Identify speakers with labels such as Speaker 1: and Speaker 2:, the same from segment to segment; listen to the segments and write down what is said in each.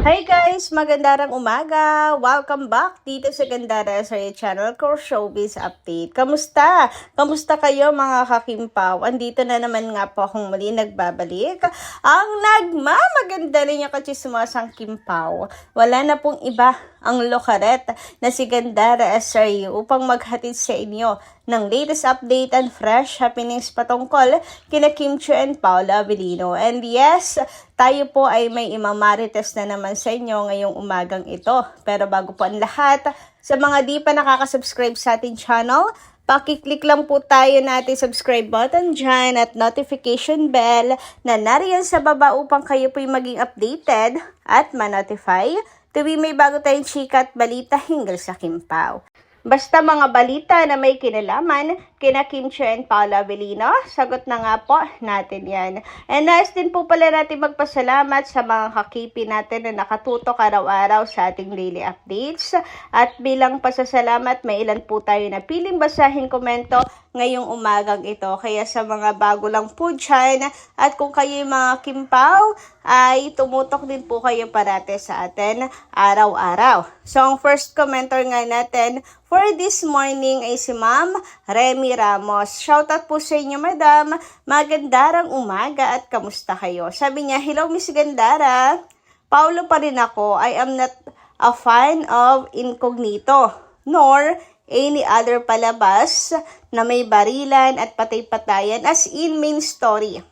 Speaker 1: Hi guys! Magandang umaga! Welcome back dito sa Gandara sa channel ko, Showbiz Update. Kamusta? Kamusta kayo mga kakimpaw? Andito na naman nga po akong muli nagbabalik. Ang nagmamaganda rin yung kachismasang kimpaw. Wala na pong iba ang lokaret na si Gandara SRU upang maghatid sa inyo ng latest update and fresh happenings patungkol kina Kim Chiu and Paula Avellino. And yes, tayo po ay may imamarites na naman sa inyo ngayong umagang ito. Pero bago po ang lahat, sa mga di pa nakaka-subscribe sa ating channel, pakiclick lang po tayo natin subscribe button dyan at notification bell na nariyan sa baba upang kayo po'y maging updated at ma-notify tuwing may bago tayong chika at balita hinggil sa Kimpaw. Basta mga balita na may kinalaman kina Kim Chiu and Paula Avellino, sagot na nga po natin yan. And nais din po pala natin magpasalamat sa mga kakipi natin na nakatutok araw-araw sa ating daily updates. At bilang pasasalamat, may ilan po tayo na piling basahin komento ngayong umagang ito. Kaya sa mga bago lang po dyan, at kung kayo yung mga kimpaw, ay tumutok din po kayo parate sa atin araw-araw. So, ang first commenter nga natin for this morning ay si Ma'am Remy Ramos. Shoutout po sa inyo, Madam. Magandarang umaga at kamusta kayo? Sabi niya, hello Miss Gandara. Paulo pa rin ako. I am not a fan of Incognito, nor any other palabas na may barilan at patay-patayan as in main story.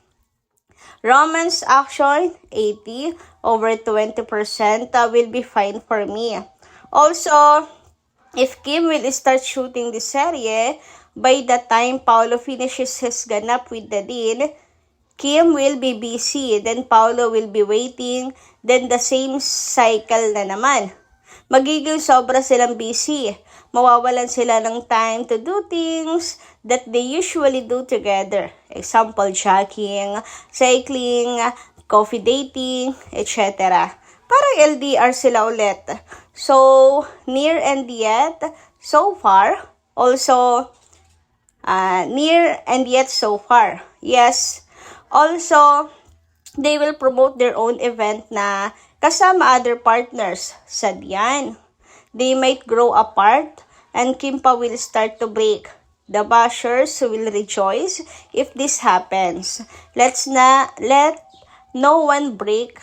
Speaker 1: Romance action, 80 over 20% will be fine for me. Also, if Kim will start shooting this serye, by the time Paolo finishes his ganap with the Dean, Kim will be busy, then Paolo will be waiting, then the same cycle na naman. Magiging sobra silang busy. Mawawalan sila ng time to do things that they usually do together. Example, jogging, cycling, coffee dating, etc. Parang LDR sila ulit. So, near and yet, so far. Also, near and yet so far. Yes. Also, they will promote their own event na kasama other partners. Sad yan. They might grow apart and Kimpa will start to break. The bashers will rejoice if this happens. Let no one break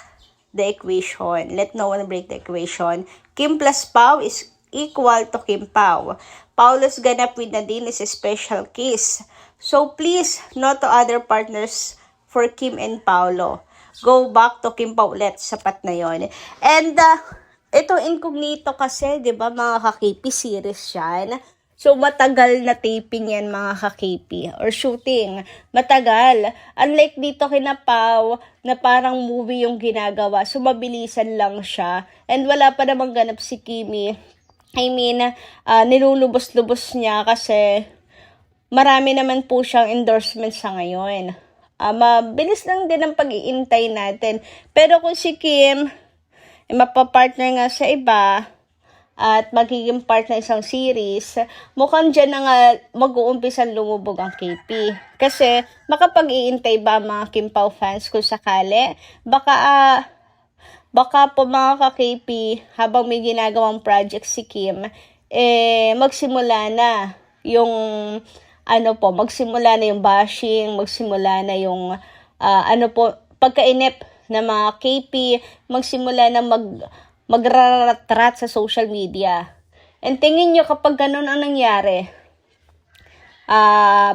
Speaker 1: the equation. Let no one break the equation. Kim plus Pao is equal to Kim Pao. Paulo's ganap with Nadine is a special case. So please, no to other partners for Kim and Paolo. Go back to Kim Pao ulit. Sapat na yon. And itong Incognito kasi, di ba mga kakipi, series yan. So, matagal na taping yan mga kakipi. Or shooting. Matagal. Unlike dito kina Pao, na parang movie yung ginagawa. So, mabilisan lang siya. And wala pa namang ganap si Kimi. I mean, nilulubos-lubos niya kasi marami naman po siyang endorsement sa ngayon. Mabilis lang din ang pag-iintay natin. Pero kung si Kim mapapartner nga sa iba at magiging part ng isang series, mukhang dyan na nga mag-uumpisan lumubog ang KP. Kasi makapag-iintay ba mga Kim Pao fans kung sakali? Baka po mga ka-KP, habang may ginagawang project si Kim, magsimula na yung magsimula na yung bashing, magsimula na yung pagkainip na mga KP, magsimula na magraratrat sa social media. And tingin nyo kapag ganun ang nangyari,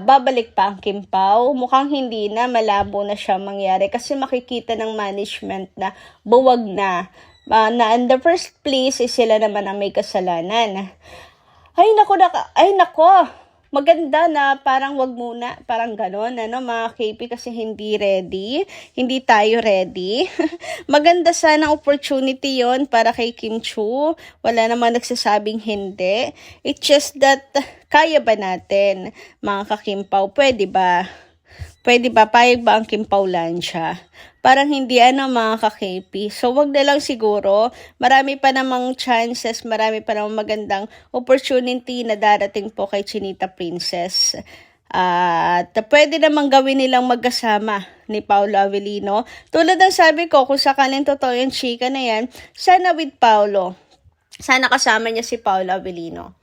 Speaker 1: babalik pa ang Kim Pao? Mukhang hindi na, malabo na siya mangyari kasi makikita ng management na buwag na. Na in the first place, sila naman ang may kasalanan. Ay nako, maganda na parang wag muna, parang gano'n, mga KP, kasi hindi tayo ready. Maganda sana opportunity yon para kay Kim Chiu. Wala naman nagsasabing hindi. It's just that, kaya ba natin, mga kakimpaw? Pwede ba? Payag ba ang Kim Pao Lancia? Parang hindi mga ka-KP. So, wag na lang siguro. Marami pa namang chances, marami pa namang magandang opportunity na darating po kay Chinita Princess. At pwede namang gawin nilang magkasama ni Paolo Avellino. Tulad ng sabi ko, kung sakaling totoo yung chika na yan, sana with Paolo. Sana kasama niya si Paolo Avellino.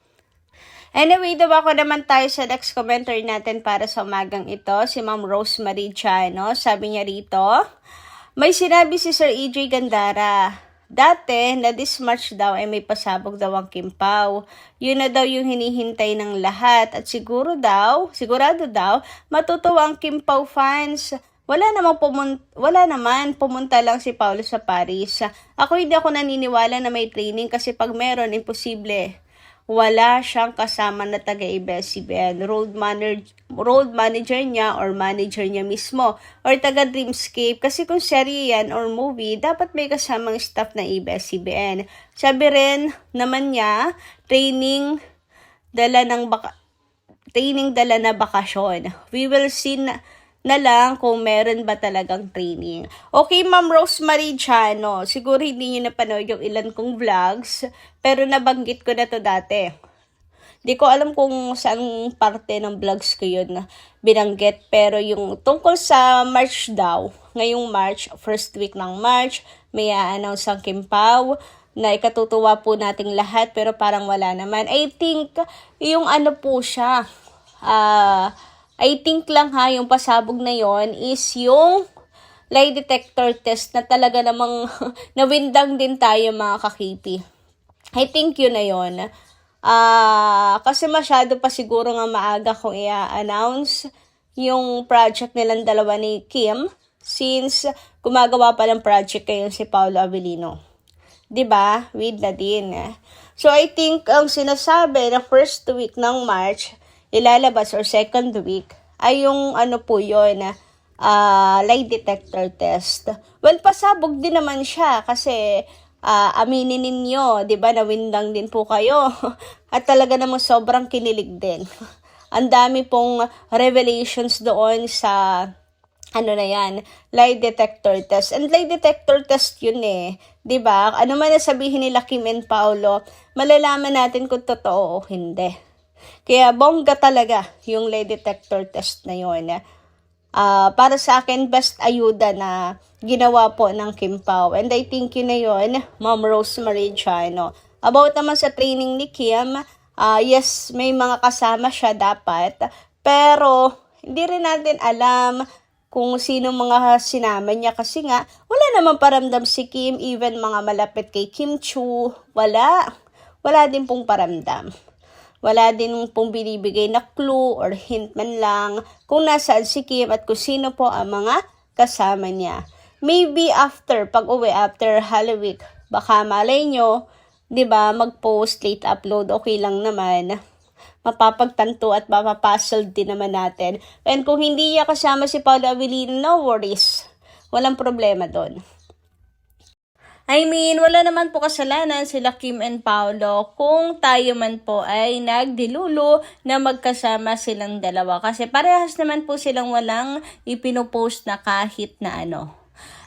Speaker 1: Anyway, dumako naman tayo sa next commenter natin para sa umagang ito, si Ma'am Rosemary Chano. Sabi niya rito, may sinabi si Sir EJ Gandara, dati na this March daw ay may pasabog daw ang Kim-Pao. Yun na daw yung hinihintay ng lahat at sigurado daw, matutuwa ang Kim-Pao fans. Wala naman, pumunta lang si Paolo sa Paris. Hindi ako naniniwala na may training kasi pag meron, imposible. Wala siyang kasama na taga-ABS-CBN, road manager niya or manager niya mismo or taga-Dreamscape kasi kung serye yan or movie, dapat may kasamang staff na ABS-CBN. Sabi rin naman niya, training dala na bakasyon. We will see na lang kung meron ba talagang training. Okay, Ma'am Rosemary Chano, siguro hindi nyo napanood yung ilan kong vlogs, pero nabanggit ko na to dati. Di ko alam kung saan parte ng vlogs ko yun binanggit, pero yung tungkol sa March daw, ngayong March, first week ng March, may a-announce ang Kim-Pao, na ikatutuwa po nating lahat, pero parang wala naman. I think, yung ano po siya, I think lang yung pasabog na yon is yung lie detector test na talaga namang nawindang din tayo mga kakipi. I think yun na yun. Kasi masyado pa siguro nga maaga kung i-announce yung project nilang dalawa ni Kim since gumagawa pa ng project kayo si Paolo Avellino. Diba? With Nadine. So I think ang sinasabi na first week ng March ilalabas or second week ay yung ano po yun, lie detector test. Well, pasabog din naman siya kasi aminin ninyo, di ba, nawindang din po kayo. At talaga namang sobrang kinilig din. Ang dami pong revelations doon sa lie detector test. And lie detector test yun eh. Di ba? Ano man nasabihin nila Kim and Paolo, malalaman natin kung totoo o hindi. Kaya bongga talaga yung lie detector test na yun. Para sa akin, best ayuda na ginawa po ng Kim-Pao. And I think yun na yun, Ma'am Rosemary Chano. About naman sa training ni Kim, yes, may mga kasama siya dapat. Pero hindi rin natin alam kung sino mga sinama niya kasi nga, wala namang paramdam si Kim, even mga malapit kay Kim Chu, wala din pong paramdam. Wala din pong binibigay na clue or hint man lang kung nasaan si Kim at kung sino po ang mga kasama niya. Maybe after Holy Week, baka malay nyo, di ba, mag-post, late upload, okay lang naman. Mapapagtanto at mapapuzzle din naman natin. And kung hindi niya kasama si Paolo Avellino, no worries. Walang problema doon. I mean, wala naman po kasalanan sila Kim and Paolo kung tayo man po ay nagdilulo na magkasama silang dalawa. Kasi parehas naman po silang walang ipinopost na kahit na ano.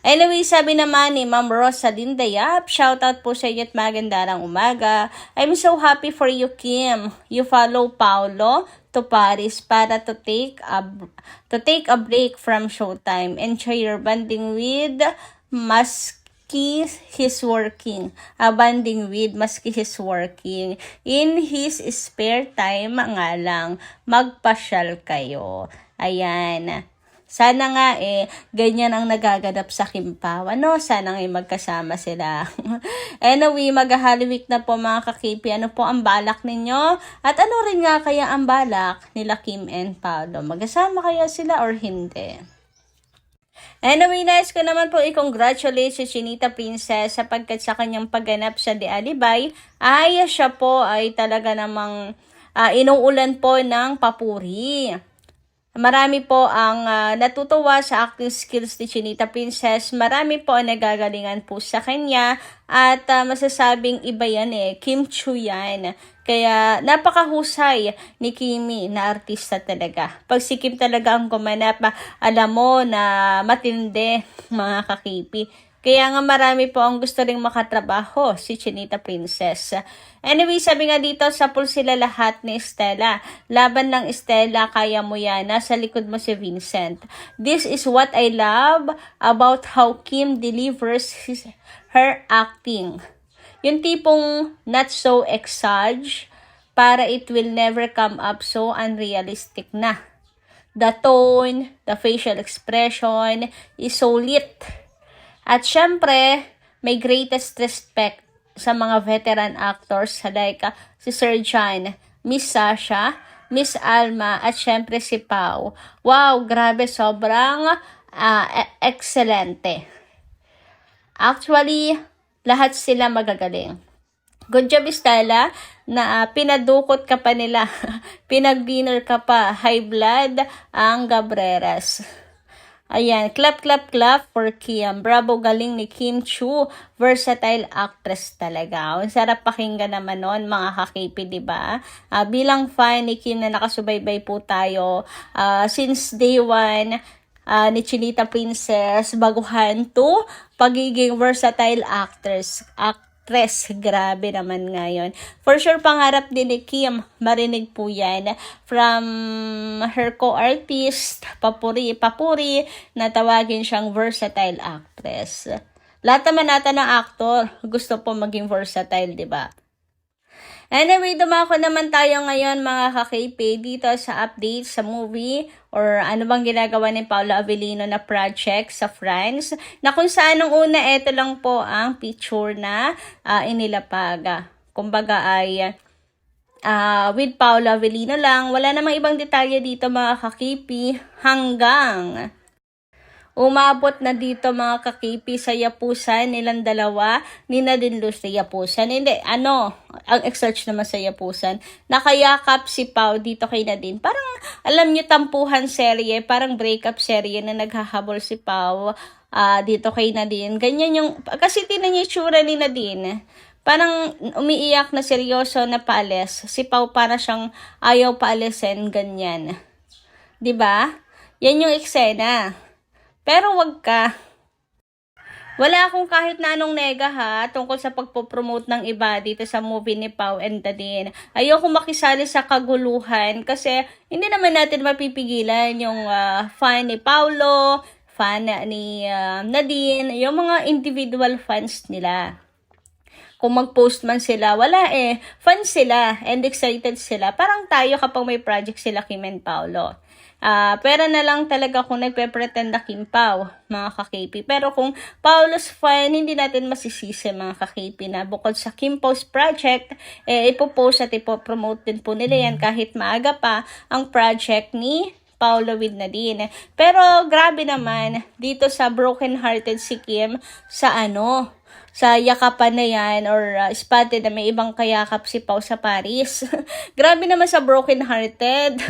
Speaker 1: Anyway, sabi naman ni Ma'am Rosalinda Yap, shoutout po sa inyo at magandang umaga. I'm so happy for you, Kim. You follow Paolo to Paris para to take a break from Showtime. Enjoy your bonding with maski he's working. Maski he's working. In his spare time nga lang, magpasyal kayo. Ayan. Sana nga ganyan ang nagaganap sa Kim-Pao. Sana nga magkasama sila. Anyway, mag-Holy Week na po mga kakipi. Ano po ang balak ninyo? At ano rin nga kaya ang balak nila Kim and Paolo? Magkasama kaya sila or hindi? Anyway, nais ko naman po i-congratulate si Chinita Princess sapagkat sa kanyang pagganap sa The Alibay ay siya po ay talaga namang inuulan po ng papuri. Marami po ang natutuwa sa acting skills ni Chinita Princess. Marami po ang nagagalingan po sa kanya. At masasabing iba yan Kim Chu yan. Kaya napakahusay ni Kimi na artista talaga. Pag si Kim talaga ang gumanap, alam mo na matindi mga kakipi. Kaya nga marami po ang gusto ring makatrabaho si Chinita Princess. Anyway, sabi nga dito, sapul sila lahat ni Stella. Laban lang Stella, kaya mo yan. Nasa likod mo si Vincent. This is what I love about how Kim delivers her acting. Yung tipong not so exage, para it will never come up so unrealistic na. The tone, the facial expression is so lit. At syempre, may greatest respect sa mga veteran actors like si Sir John, Miss Sasha, Miss Alma, at syempre si Pau. Wow, grabe, sobrang excelente. Actually, lahat sila magagaling. Good job, Stella, na pinadukot ka pa nila. Pinag-dinner ka pa. High blood ang Gabreras. Ayan, clap, clap, clap for Kim. Bravo, galing ni Kim Chu. Versatile actress talaga. Ang sarap pakinggan naman nun, mga ka-KP, diba? Bilang fan ni Kim na nakasubaybay po tayo, since day one, ni Chinita Princess, baguhan to pagiging versatile actress. Grabe naman ngayon. For sure, pangarap din ni Kim, marinig po yan from her co-artist, Papuri, na tawagin siyang versatile actress. Lahat naman natin ng actor, gusto po maging versatile, di ba? Anyway, dumako naman tayo ngayon mga ka-KP dito sa update sa movie or ano bang ginagawa ni Paolo Avellino na project sa France, na kung saan nung una, ito lang po ang picture na inilapag. Kumbaga ay with Paolo Avellino lang, wala namang ibang detalye dito mga ka-KP hanggang umabot na dito mga ka-KP sa yapusan nilang dalawa, ni Nadine Luz sa yapusan. Hindi, ang search naman sa yapusan. Nakayakap si Pau dito kay Nadine. Parang, alam nyo, tampuhan serye, parang breakup serye na naghahabol si Pau dito kay Nadine. Ganyan yung, kasi tinan niya yung tsura ni Nadine. Parang umiiyak na seryoso na paalis. Si Pau para siyang ayaw paalisin, ganyan. 'Di ba? Yan yung eksena. Pero wag ka. Wala akong kahit na anong nega ha, tungkol sa pagpopromote ng iba dito sa movie ni Pau and Nadine. Ayoko makisali sa kaguluhan kasi hindi naman natin mapipigilan yung fan ni Paulo, fan ni Nadine, yung mga individual fans nila. Kung mag-post man sila, wala fans sila and excited sila. Parang tayo kapag may project sila Kim and Paulo. Pera na lang talaga kung nagpe-pretend na Kim Pau, mga ka-KP. Pero kung Paulo's fan, hindi natin masisisi mga ka-KP na bukod sa Kim Pau's project, ipopost at ipopromote din po nila yan kahit maaga pa ang project ni Paulo with Nadine. Pero grabe naman, dito sa broken hearted si Kim sa yakapan na yan or spotted na may ibang kayakap si Pau sa Paris. Grabe naman sa broken hearted.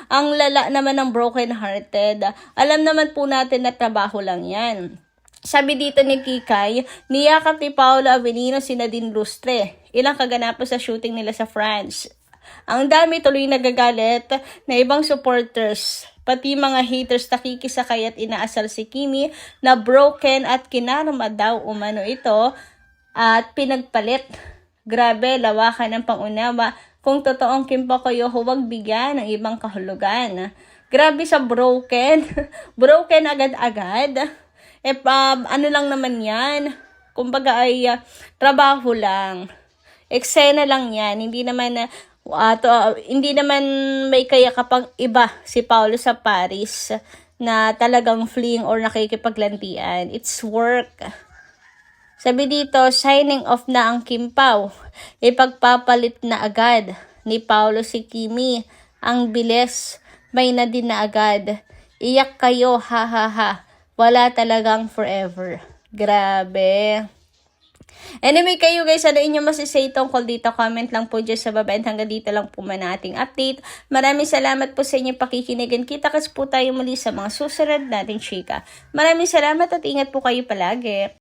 Speaker 1: Ang lala naman ng broken hearted. Alam naman po natin na trabaho lang yan. Sabi dito ni Kikay, niyakap ni Paolo Avellino si Nadine Lustre. Ilang kaganapan sa shooting nila sa France. Ang dami tuloy nagagalit na ibang supporters, pati mga haters nakikisakay at inaasal si Kimi na broken at kinarma daw umano ito at pinagpalit. Grabe, lawakan ng pangunawa. Kung totoong Kim Pao kayo, huwag bigyan ng ibang kahulugan. Grabe sa broken. Broken agad-agad. Ano lang naman yan. Kumbaga ay trabaho lang. Eksena lang yan. Hindi naman may kaya kapag iba si Paulo sa Paris na talagang fling or nakikipaglantian. It's work. Sabi dito, signing off na ang Kim Pao. Ipagpapalit na agad ni Paulo si Kimi. Ang bilis, may na din na agad. Iyak kayo, ha ha ha. Wala talagang forever. Grabe. Anyway, kayo guys, ano inyo masisay tungkol dito? Comment lang po dyan sa baba. And hanggang dito lang po man ating update. Maraming salamat po sa inyong pakikinigan. Kita-kits po tayo muli sa mga susunod nating chika. Maraming salamat at ingat po kayo palagi.